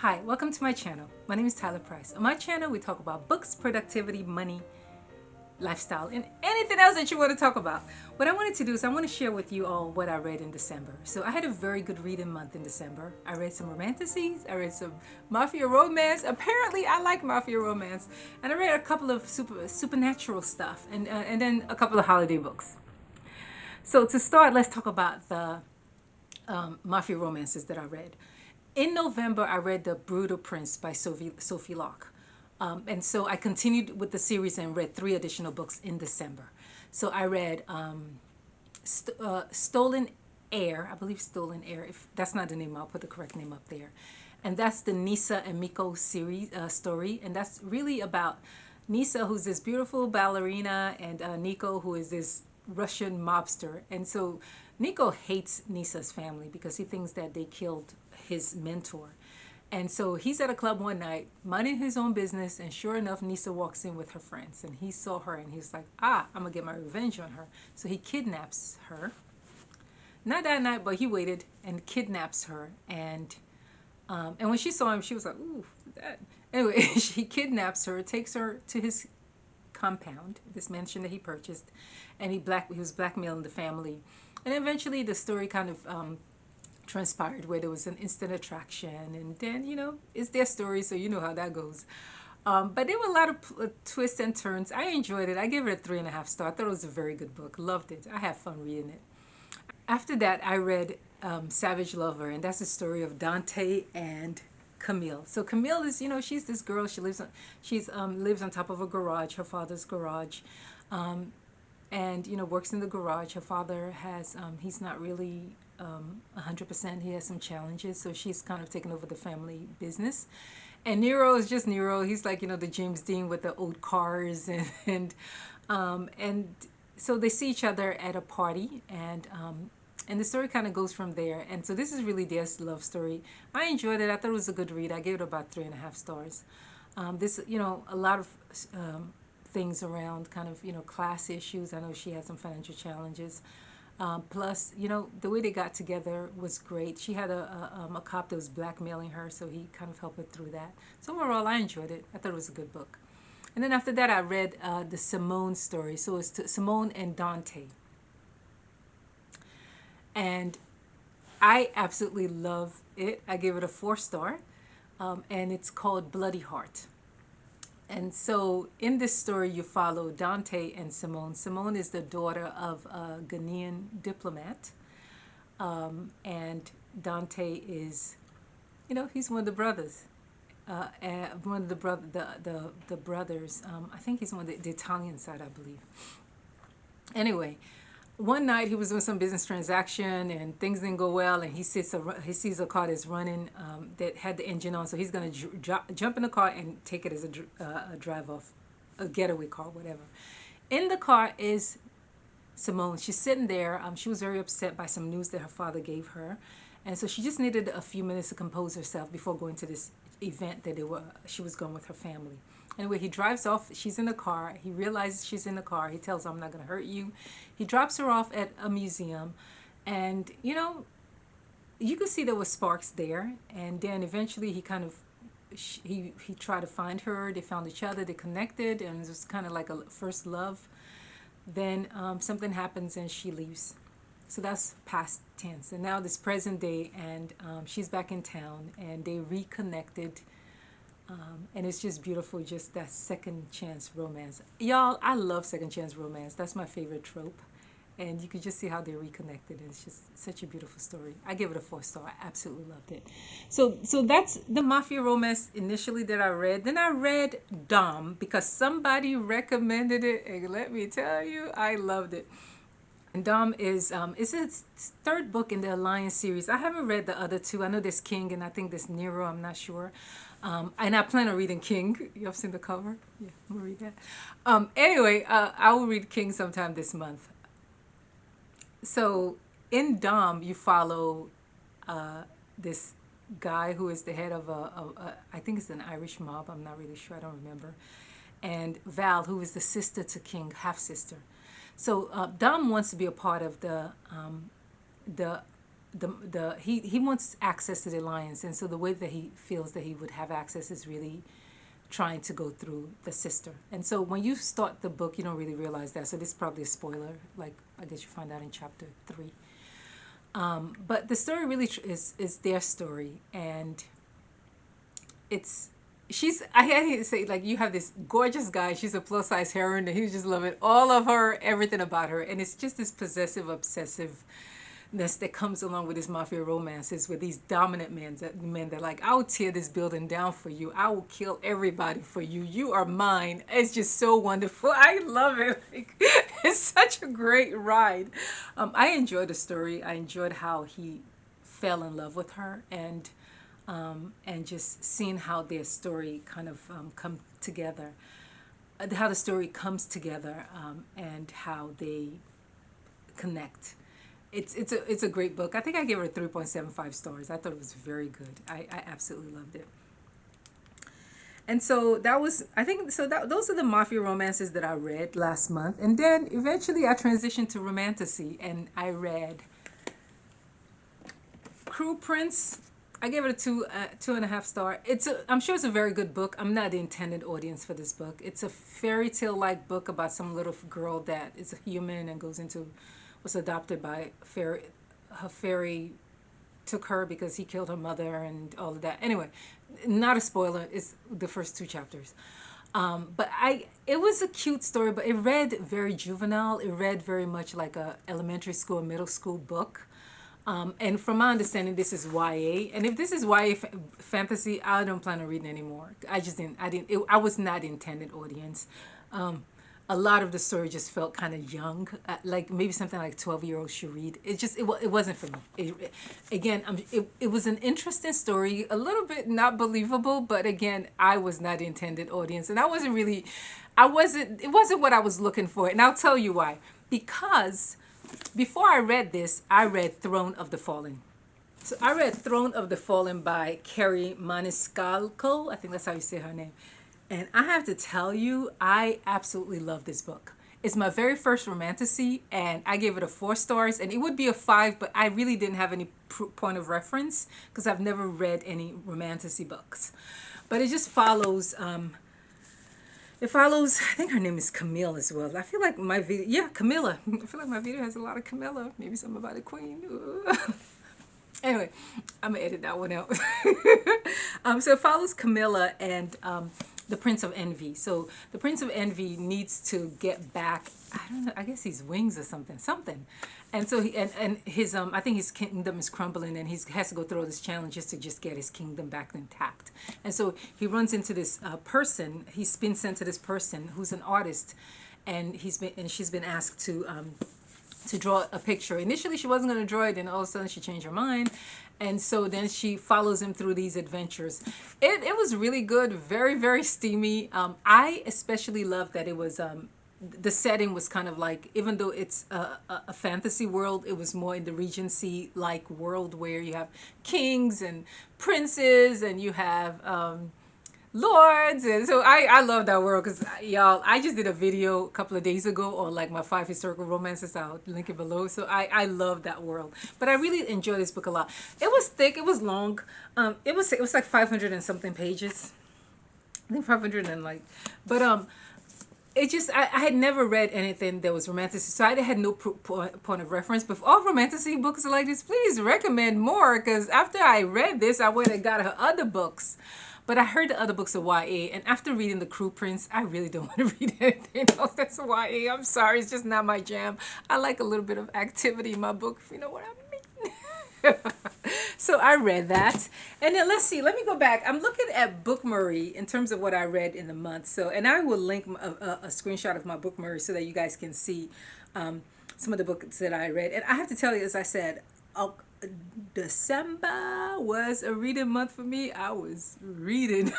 Hi, welcome to my channel. My name is Tyler Price. On my channel, we talk about books, productivity, money, lifestyle, and anything else that you want to talk about. What I wanted to do is I want to share with you all what I read in December. So I had a very good reading month in December. I read some romantasies, I read some Mafia Romance. Apparently, I like Mafia Romance. And I read a couple of supernatural stuff and then a couple of holiday books. So to start, let's talk about the Mafia romances that I read. In November, I read The Brutal Prince by Sophie Lark. And so I continued with the series and read 3 additional books in December. So I read Stolen Heir, I believe Stolen Heir. If that's not the name, I'll put the correct name up there. And that's the Nisa and Miko series story. And that's really about Nisa, who's this beautiful ballerina, and Nico, who is this Russian mobster. And so Nico hates Nisa's family because he thinks that they killed his mentor. And so he's at a club one night, minding his own business, and sure enough, Nisa walks in with her friends. And he saw her and he's like, I'm going to get my revenge on her. So he kidnaps her. Not that night, but he waited and kidnaps her. And when she saw him, she was like, ooh, that. Anyway, she kidnaps her, takes her to his compound, this mansion that he purchased, and he was blackmailing the family. And eventually the story kind of transpired where there was an instant attraction, and then it's their story, so you know how that goes. But there were a lot of twists and turns. I enjoyed it. I gave it a 3.5 star. I thought it was a very good book. Loved it. I had fun reading it. After that, I read Savage Lover, and that's the story of Dante and Camille. So Camille is, she's this girl. Lives on top of a garage, her father's garage, and works in the garage. Her father has he's not really 100%. He has some challenges, so she's kind of taken over the family business. And Nero is just Nero. He's like the James Dean with the old cars and so they see each other at a party, and the story kind of goes from there. And so this is really their love story. I enjoyed it. I thought it was a good read. I gave it about 3.5 stars. This, a lot of things around kind of, class issues. I know she had some financial challenges. Plus, the way they got together was great. She had a cop that was blackmailing her, so he kind of helped her through that. So overall, I enjoyed it. I thought it was a good book. And then after that, I read the Simone story. So it's Simone and Dante. And I absolutely love it. I gave it a 4 star. And it's called Bloody Heart. And so in this story, you follow Dante and Simone. Simone is the daughter of a Ghanaian diplomat. And Dante is, he's one of the brothers. One of the brothers. I think he's on the Italian side, I believe. Anyway, one night he was doing some business transaction and things didn't go well, and he sees a car that's running that had the engine on, so he's going to jump in the car and take it as a drive off, a getaway car, whatever. In the car is Simone. She's sitting there. She was very upset by some news that her father gave her, and so she just needed a few minutes to compose herself before going to this event that she was going with her family. Anyway, he drives off. She's in the car. He realizes she's in the car. He tells her, I'm not going to hurt you. He drops her off at a museum. And, you could see there was sparks there. And then eventually he kind of, he tried to find her. They found each other. They connected. And it was kind of like a first love. Then something happens and she leaves. So that's past tense. And now this present day, and she's back in town. And they reconnected. And it's just beautiful, just that second chance romance. Y'all, I love second chance romance. That's my favorite trope. And you can just see how they reconnected. It's just such a beautiful story. I give it a 4 star. I absolutely loved it. So that's the Mafia Romance initially that I read. Then I read Dom because somebody recommended it. And let me tell you, I loved it. And Dom is it's its third book in the Alliance series. I haven't read the other two. I know there's King and I think there's Nero. I'm not sure. And I plan on reading King. You have seen the cover? Yeah, I'm gonna read that. Anyway, I will read King sometime this month. So in Dom, you follow this guy who is the head of I think it's an Irish mob. I'm not really sure. I don't remember. And Val, who is the sister to King, half sister. So Dom wants to be a part of the he wants access to the alliance, and so the way that he feels that he would have access is really trying to go through the sister. And so when you start the book, you don't really realize that. So this is probably a spoiler. Like I guess you find out in chapter 3. But the story really is their story, and it's she's I had to say, like, you have this gorgeous guy. She's a plus size heroine, and he's just loving all of her, everything about her, and it's just this possessive, obsessiveness that comes along with these mafia romances with these dominant men that like, I will tear this building down for you. I will kill everybody for you. You are mine. It's just so wonderful. I love it. Like, it's such a great ride. I enjoyed the story. I enjoyed how he fell in love with her, and just seeing how their story kind of come together, how the story comes together, and how they connect. It's a great book. I think I gave it a 3.75 stars. I thought it was very good. I absolutely loved it. And so that was, I think, so that those are the mafia romances that I read last month. And then eventually I transitioned to Romantasy, and I read Cruel Prince. I gave it a 2.5 star. I'm sure it's a very good book. I'm not the intended audience for this book. It's a fairy tale like book about some little girl that is a human and was adopted by fairy. Her fairy took her because he killed her mother and all of that. Anyway, not a spoiler. It's the first 2 chapters. But it was a cute story, but it read very juvenile. It read very much like a elementary school, middle school book. And from my understanding, this is YA. And if this is YA fantasy, I don't plan on reading anymore. I was not the intended audience. A lot of the story just felt kind of young, like maybe something like 12-year-olds should read. It wasn't for me. It was an interesting story, a little bit not believable, but again, I was not the intended audience. And it wasn't what I was looking for. And I'll tell you why. Because before I read this, I read Throne of the Fallen. So I read Throne of the Fallen by Kerri Maniscalco. I think that's how you say her name. And I have to tell you, I absolutely love this book. It's my very first Romantasy, and I gave it a 4 stars. And it would be a 5, but I really didn't have any point of reference because I've never read any Romantasy books. But it just follows... I think her name is Camille as well. I feel like my video, yeah, Camilla. I feel like my video has a lot of Camilla. Maybe something about the queen. Anyway, I'm gonna edit that one out. So it follows Camilla and the Prince of Envy. So the Prince of Envy needs to get back, I don't know, I guess he's wings or something. And so his I think his kingdom is crumbling, and he has to go through all these challenges to just get his kingdom back intact. And so he runs into this person. He's been sent to this person who's an artist, and she's been asked to draw a picture. Initially, she wasn't going to draw it, and all of a sudden she changed her mind. And so then she follows him through these adventures. It was really good, very, very steamy. I especially loved that it was... the setting was kind of like, even though it's a fantasy world, it was more in the Regency-like world where you have kings and princes and you have lords. And so I love that world because, y'all, I just did a video a couple of days ago on like my 5 historical romances. I'll link it below. So I love that world. But I really enjoyed this book a lot. It was thick. It was long. It was like 500 and something pages. I think 500 and like, but it just, I had never read anything that was romantic, so I had no point of reference. But if all Romantasy books are like this, please recommend more, because after I read this, I went and got her other books. But I heard the other books are YA, and after reading The Cruel Prince, I really don't want to read anything else that's YA. I'm sorry, it's just not my jam. I like a little bit of activity in my book, if you know what I mean. So I read that, and then let's see, let me go back. I'm looking at Bookmurray in terms of what I read in the month. So, and I will link a screenshot of my Bookmurray so that you guys can see some of the books that I read. And I have to tell you, as I said, December was a reading month for me. I was reading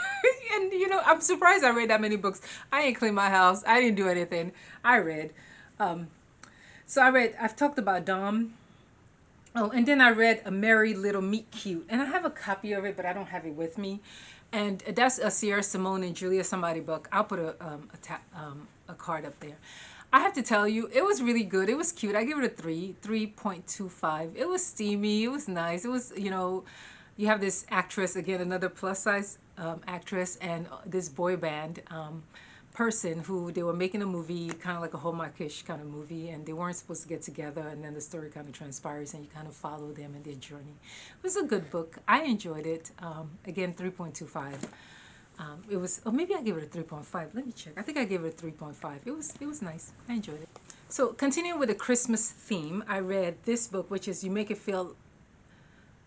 and you know, I'm surprised I read that many books. I ain't cleaned my house, I didn't do anything. I read so I've talked about Dom. Oh, and then I read A Merry Little Meet Cute, and I have a copy of it, but I don't have it with me. And that's a Sierra Simone and Julia Somebody book. I'll put a card up there. I have to tell you, it was really good. It was cute. I give it a 3.25. It was steamy. It was nice. It was, you have this actress, again, another plus size actress, and this boy band person who they were making a movie, kind of like a Hallmarkish kind of movie, and they weren't supposed to get together, and then the story kind of transpires, and you kind of follow them and their journey. It was a good book. I enjoyed it. Again, 3.25. It was, or maybe I gave it a 3.5. Let me check. I think I gave it a 3.5. It was nice. I enjoyed it. So continuing with the Christmas theme, I read this book, which is You Make It Feel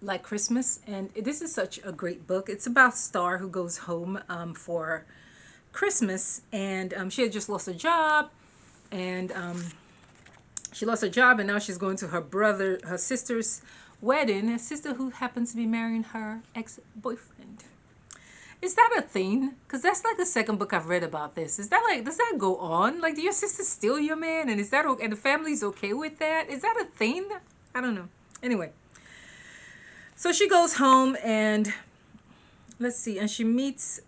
Like Christmas, and this is such a great book. It's about Star, who goes home for Christmas, and she had just lost her job, and she lost her job, and now she's going to her sister's wedding. A sister who happens to be marrying her ex-boyfriend. Is that a thing? Because that's like the second book I've read about this. Is that like, does that go on? Like, do your sister steal your man? And is that okay? And the family's okay with that? Is that a thing? I don't know. Anyway, so she goes home and let's see, and she meets.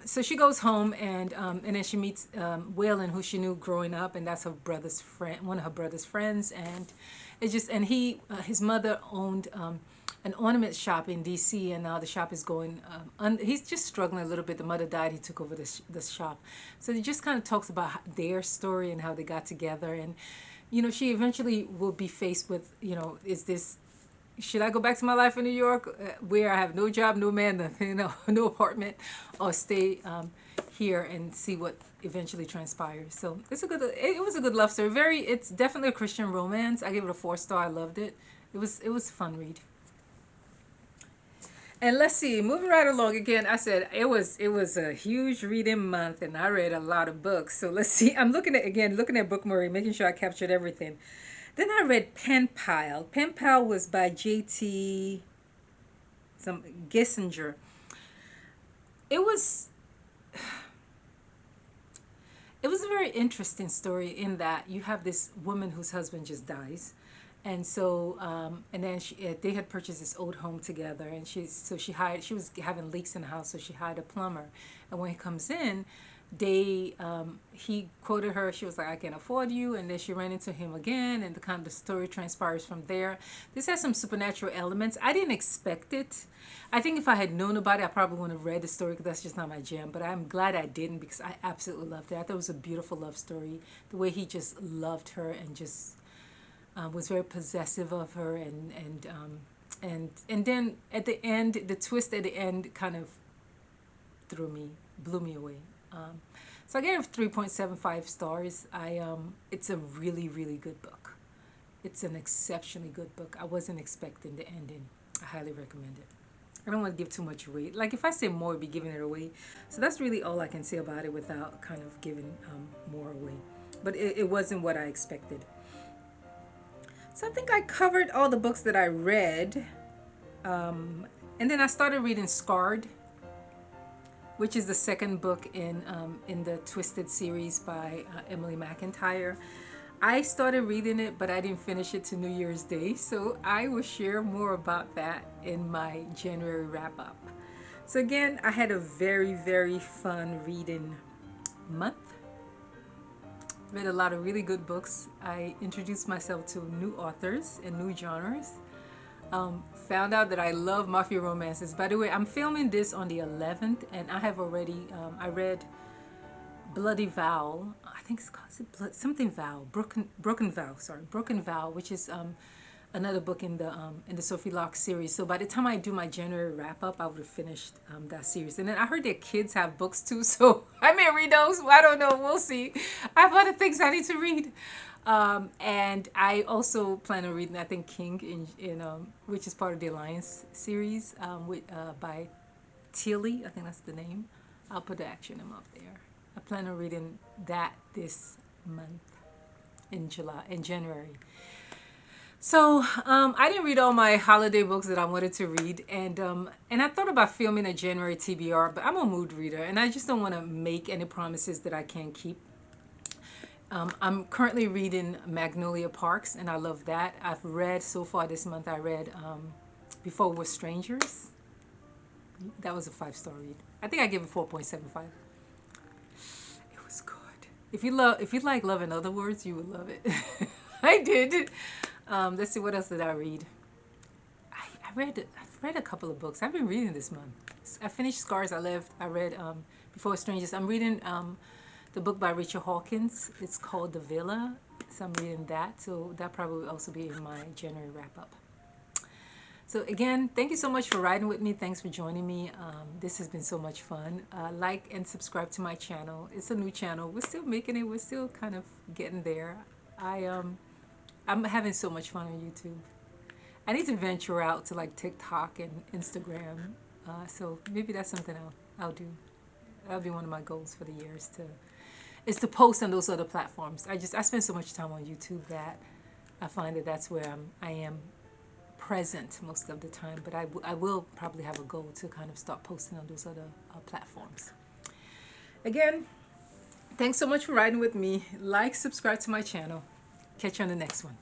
So she goes home and then she meets Waylon, who she knew growing up, and that's her brother's friend, one of her brother's friends, and it just and he his mother owned an ornament shop in DC, and now the shop is going he's just struggling a little bit. The mother died, he took over this shop, so he just kind of talks about their story and how they got together. And she eventually will be faced with, should I go back to my life in New York, where I have no job, no man, no apartment, or stay here and see what eventually transpires. So it was a good love story. It's definitely a Christian romance. I gave it a 4-star. I loved it. It was a fun read. And let's see, moving right along again, I said it was a huge reading month, and I read a lot of books. So let's see, I'm looking at Book Murray, making sure I captured everything. Then I read Pen Pal. Pen Pal was by JT Geissinger. It was a very interesting story in that you have this woman whose husband just dies. And so, and then they had purchased this old home together, and she was having leaks in the house, so she hired a plumber. And when he comes in, he quoted her. She was like, "I can't afford you," and then she ran into him again, and the story transpires from there. This has some supernatural elements. I didn't expect it. I think if I had known about it, I probably wouldn't have read the story, because that's just not my jam. But I'm glad I didn't, because I absolutely loved it. I thought it was a beautiful love story. The way he just loved her and just was very possessive of her, and then at the end, the twist at the end kind of blew me away. So I gave it 3.75 stars. It's a really, really good book. It's an exceptionally good book. I wasn't expecting the ending. I highly recommend it. I don't want to give too much away. Like, if I say more, I'd be giving it away. So that's really all I can say about it without kind of giving more away. But it wasn't what I expected. So I think I covered all the books that I read. And then I started reading Scarred, which is the second book in the Twisted series by Emily McIntyre. I started reading it, but I didn't finish it to New Year's Day. So I will share more about that in my January wrap-up. So again, I had a very, very fun reading month. Read a lot of really good books. I introduced myself to new authors and new genres. Found out that I love Mafia Romances. By the way, I'm filming this on the 11th, and I have already, I read Bloody Vow. I think it's called something Vow. Broken Vow, which is another book in the Sophie Lark series. So by the time I do my January wrap-up, I would have finished that series. And then I heard that kids have books too, so I may read those. I don't know. We'll see. I have other things I need to read. And I also plan on reading, I think, King, which is part of the Alliance series by Tilly. I think that's the name. I'll put the acronym up there. I plan on reading that this month in January. So I didn't read all my holiday books that I wanted to read, and I thought about filming a January TBR, but I'm a mood reader, and I just don't want to make any promises that I can't keep. I'm currently reading Magnolia Parks, and I love that. I've read so far this month. I read Before We're Strangers. That was a 5-star read. I think I gave it 4.75. It was good. if you like Love in Other Words, you would love it. I did. Let's see, what else did I read? I've read a couple of books. I've been reading this month. I finished Scars I Left. I read Before Strangers. I'm reading the book by Rachel Hawkins. It's called The Villa. So I'm reading that. So that probably will also be in my January wrap up. So again, thank you so much for riding with me. Thanks for joining me. This has been so much fun. Like and subscribe to my channel. It's a new channel. We're still making it. We're still kind of getting there. I'm having so much fun on YouTube. I need to venture out to like TikTok and Instagram. So maybe that's something I'll do. That'll be one of my goals for the year is to post on those other platforms. I spend so much time on YouTube that I find that that's where I am present most of the time. But I will probably have a goal to kind of start posting on those other platforms. Again, thanks so much for riding with me. Like, subscribe to my channel. Catch you on the next one.